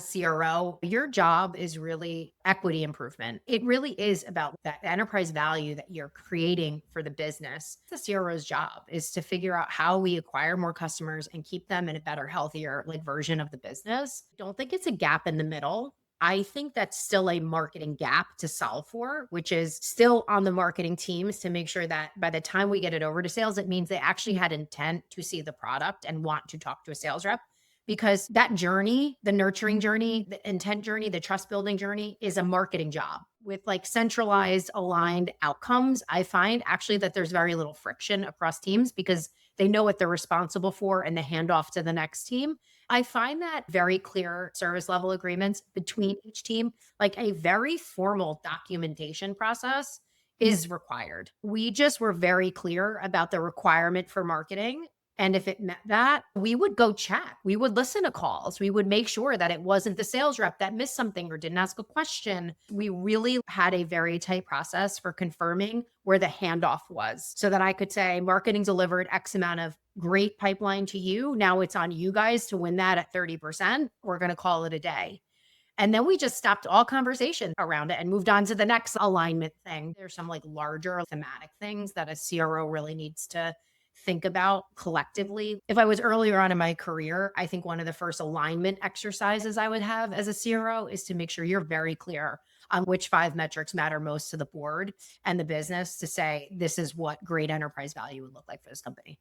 as CRO, your job is really equity improvement. It really is about that enterprise value that you're creating for the business. The CRO's job is to figure out how we acquire more customers and keep them in a better, healthier like version of the business. Don't think it's a gap in the middle. I think that's still a marketing gap to solve for, which is still on the marketing teams to make sure that by the time we get it over to sales, it means they actually had intent to see the product and want to talk to a sales rep. Because that journey, the nurturing journey, the intent journey, the trust building journey is a marketing job with like centralized, aligned outcomes. I find actually that there's very little friction across teams because they know what they're responsible for and the handoff to the next team. I find that very clear service level agreements between each team, like a very formal documentation process is required. We just were very clear about the requirement for marketing. And if it met that, we would go check. We would listen to calls. We would make sure that it wasn't the sales rep that missed something or didn't ask a question. We really had a very tight process for confirming where the handoff was so that I could say, marketing delivered X amount of great pipeline to you. Now it's on you guys to win that at 30%. We're going to call it a day. And then we just stopped all conversation around it and moved on to the next alignment thing. There's some like larger thematic things that a CRO really needs to think about collectively. If I was earlier on in my career, I think one of the first alignment exercises I would have as a CRO is to make sure you're very clear on which 5 metrics matter most to the board and the business to say, this is what great enterprise value would look like for this company.